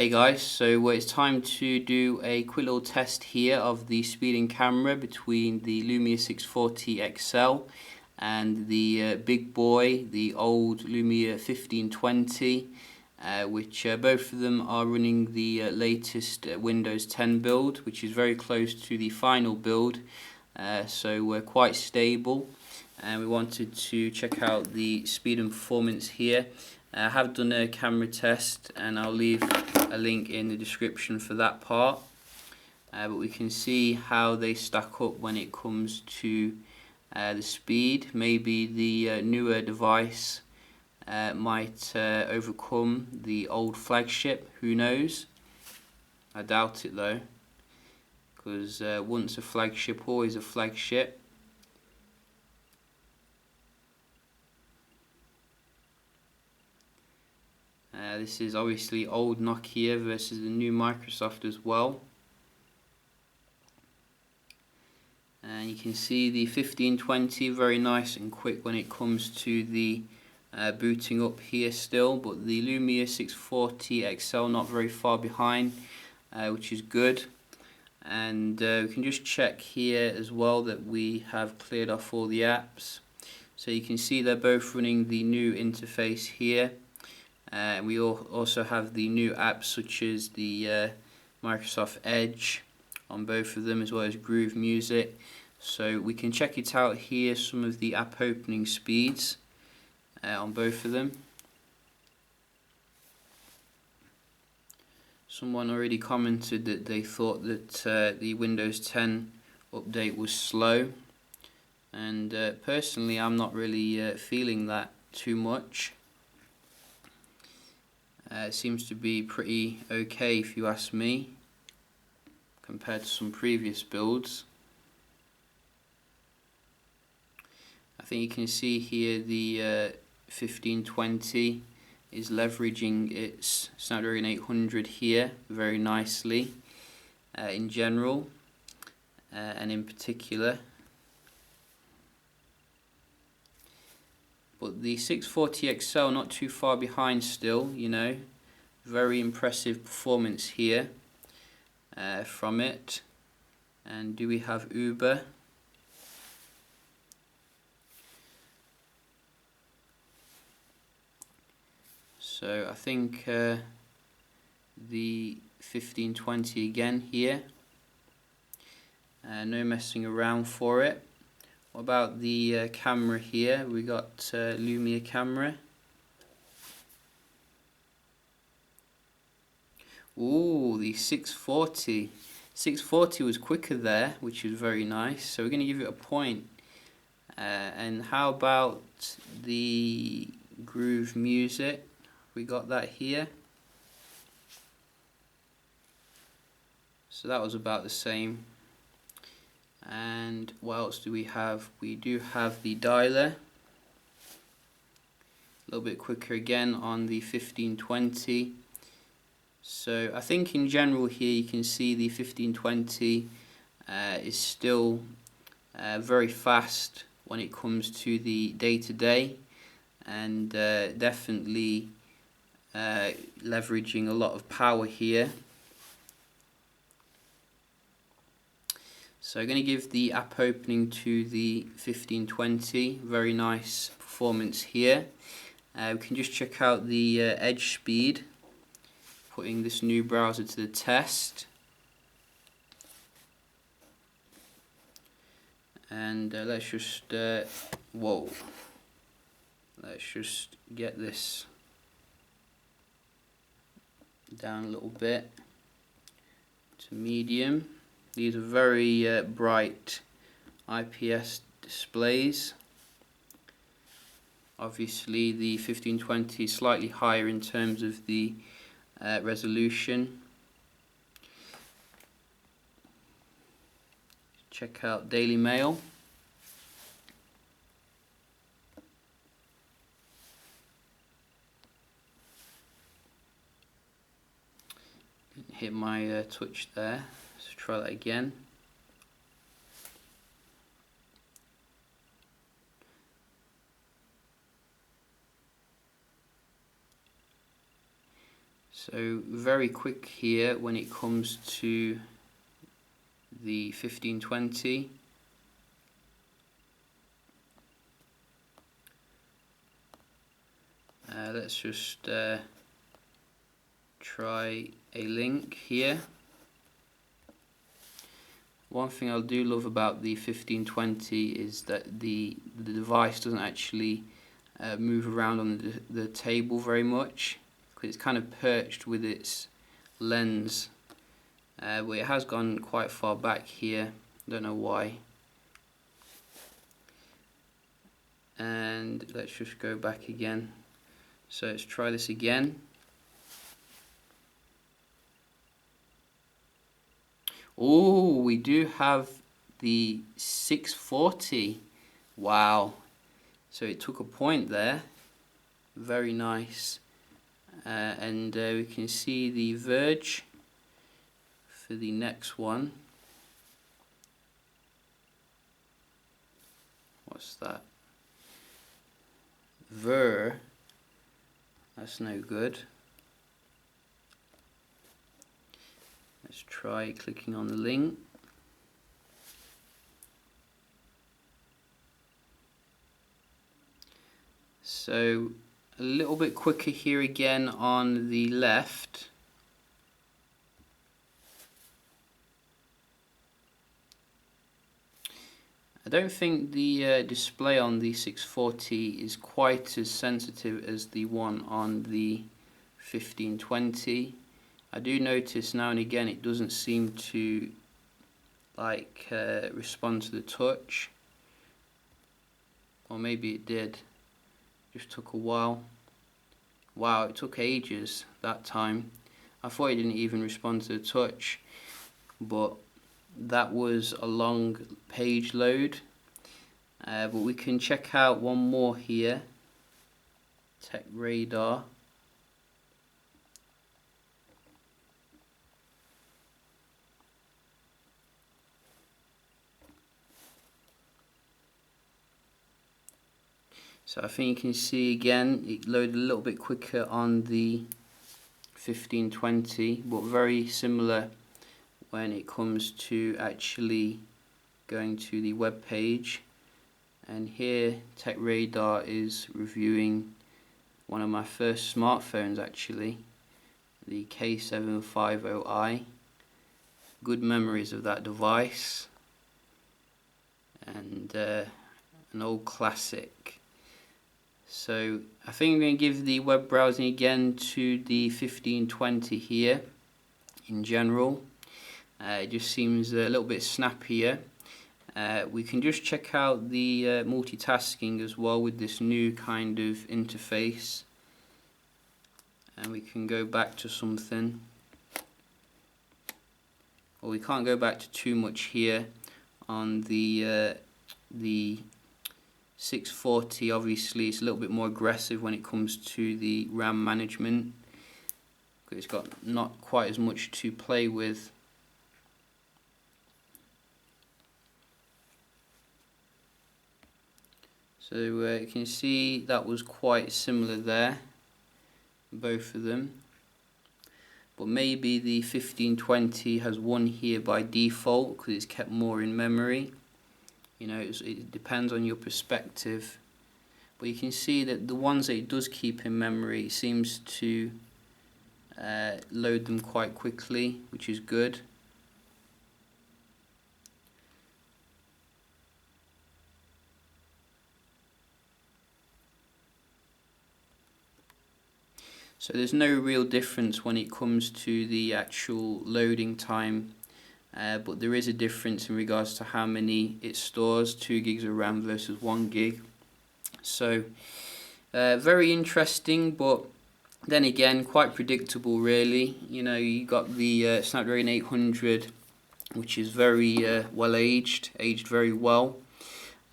Hey guys, so it's time to do a quick little test here of the speeding camera between the Lumia 640 XL and the big boy, the old Lumia 1520, which both of them are running the latest Windows 10 build, which is very close to the final build, so we're quite stable. And we wanted to check out the speed and performance here. I have done a camera test and I'll leave a link in the description for that part, but we can see how they stack up when it comes to the speed. Maybe the newer device might overcome the old flagship, who knows. I doubt it though, because once a flagship, always a flagship. This is obviously old Nokia versus the new Microsoft as well. And you can see the 1520 very nice and quick when it comes to the booting up here still, but the Lumia 640 XL not very far behind, which is good. And we can just check here as well that we have cleared off all the apps. So you can see they're both running the new interface here. We also have the new apps such as the Microsoft Edge on both of them, as well as Groove Music. So we can check it out here, some of the app opening speeds on both of them. Someone already commented that they thought that the Windows 10 update was slow, and personally I'm not really feeling that too much. It seems to be pretty okay if you ask me, compared to some previous builds. I think you can see here the 1520 is leveraging its Snapdragon 800 here very nicely in general and in particular. But the 640 XL not too far behind still, you know. Very impressive performance here from it. And do we have Uber? So I think the 1520 again here. No messing around for it. What about the camera here? We got Lumia camera. Ooh, the 640. 640 was quicker there, which is very nice. So we're going to give it a point. And how about the Groove Music? We got that here. So that was about the same. And what else do we have? We do have the dialer. A little bit quicker again on the 1520. So I think in general here you can see the 1520 is still very fast when it comes to the day-to-day, and definitely leveraging a lot of power here. So I'm going to give the app opening to the 1520, very nice performance here. We can just check out the Edge speed, putting this new browser to the test. And let's just, whoa, let's just get this down a little bit to medium. These are very bright IPS displays. Obviously the 1520 is slightly higher in terms of the resolution. Check out Daily Mail. Didn't hit my Twitch there. Let's try that again. So very quick here when it comes to the 1520. Let's just try a link here. One thing I do love about the 1520 is that the device doesn't actually move around on the table very much, because it's kind of perched with its lens. But it has gone quite far back here, don't know why. And let's just go back again. So let's try this again. Oh, we do have the 640. Wow. So it took a point there. Very nice. And we can see the verge for the next one. What's that? That's no good. Let's try clicking on the link. So a little bit quicker here again on the left. I don't think the display on the 640 is quite as sensitive as the one on the 1520. I do notice now and again it doesn't seem to respond to the touch, or maybe it did, just took a while. Wow, it took ages that time. I thought it didn't even respond to the touch, but that was a long page load. But we can check out one more here, Tech Radar. So I think you can see again it loaded a little bit quicker on the 1520, but very similar when it comes to actually going to the web page. And here Tech Radar is reviewing one of my first smartphones, actually, the K750i. Good memories of that device, and an old classic. So I think I'm going to give the web browsing again to the 1520 here in general. It just seems a little bit snappier. We can just check out the multitasking as well with this new kind of interface. And we can go back to something. Well, we can't go back to too much here on the 640. Obviously it's a little bit more aggressive when it comes to the RAM management, because it's got not quite as much to play with. So you can see that was quite similar there, both of them. But maybe the 1520 has won here by default because it's kept more in memory. You know, it depends on your perspective. But you can see that the ones that it does keep in memory, it seems to load them quite quickly, which is good. So there's no real difference when it comes to the actual loading time, but there is a difference in regards to how many it stores, 2 gigs of RAM versus 1 gig. So very interesting, but then again quite predictable really. You know, you got the Snapdragon 800, which is very well aged very well,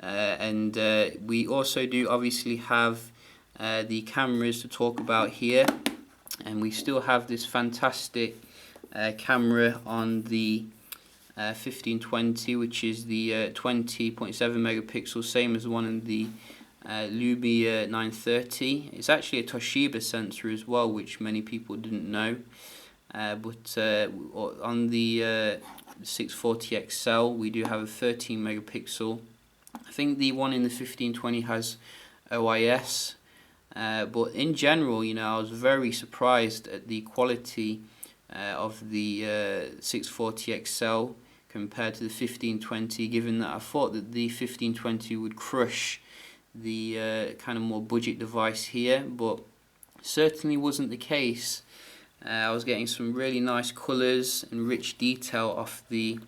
and we also do obviously have the cameras to talk about here, and we still have this fantastic camera on the 1520, which is the 20.7 megapixels, same as the one in the Lumia 930. It's actually a Toshiba sensor as well, which many people didn't know. But on the 640 XL we do have a 13 megapixel. I think the one in the 1520 has OIS, but in general, you know, I was very surprised at the quality of the 640 XL compared to the 1520, given that I thought that the 1520 would crush the kind of more budget device here, but certainly wasn't the case. I was getting some really nice colours and rich detail off the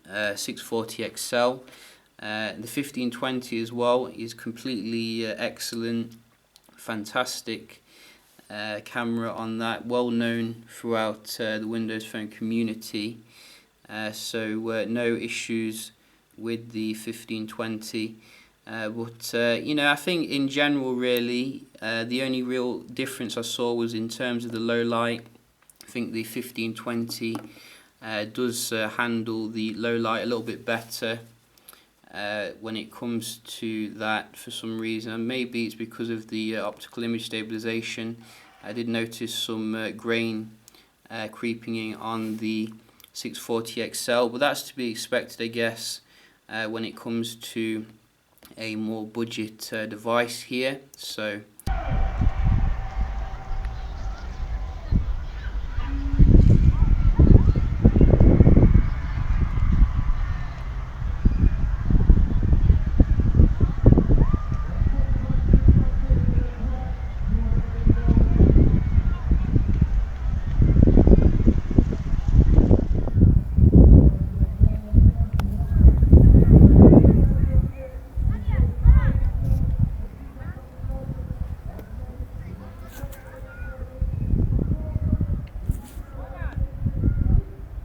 640 XL. The 1520 as well is completely excellent, fantastic camera on that, well known throughout the Windows Phone community. So no issues with the 1520. But you know, I think in general, really, the only real difference I saw was in terms of the low light. I think the 1520 does handle the low light a little bit better when it comes to that for some reason, and maybe it's because of the optical image stabilization. I did notice some grain creeping in on the 640 XL, but that's to be expected, I guess, when it comes to a more budget device here. So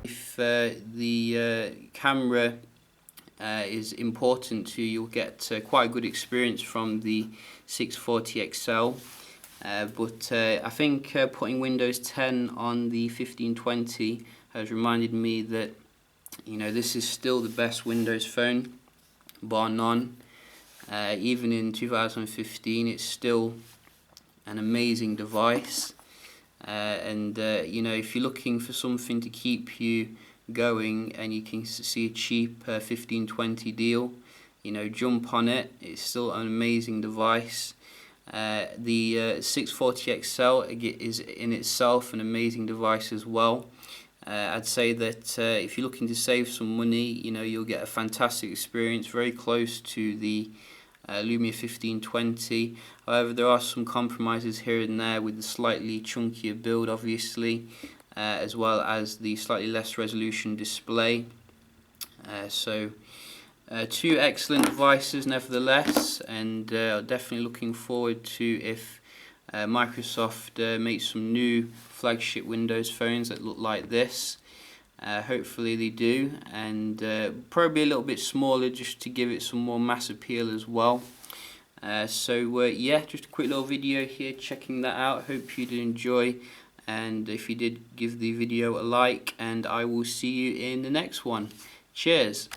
if the camera is important to you, you'll get quite a good experience from the 640 XL. But I think putting Windows 10 on the 1520 has reminded me that, you know, this is still the best Windows phone, bar none. Even in 2015, it's still an amazing device. And you know, if you're looking for something to keep you going and you can see a cheap 1520 deal, you know, jump on it. It's still an amazing device. The 640 XL is in itself an amazing device as well. I'd say that if you're looking to save some money, you know, you'll get a fantastic experience, very close to the Lumia 1520. However, there are some compromises here and there with the slightly chunkier build, obviously, as well as the slightly less resolution display. So two excellent devices nevertheless, and definitely looking forward to if Microsoft makes some new flagship Windows phones that look like this. Hopefully they do, and probably a little bit smaller just to give it some more mass appeal as well. So yeah, just a quick little video here checking that out. Hope you did enjoy, and if you did, give the video a like, and I will see you in the next one. Cheers.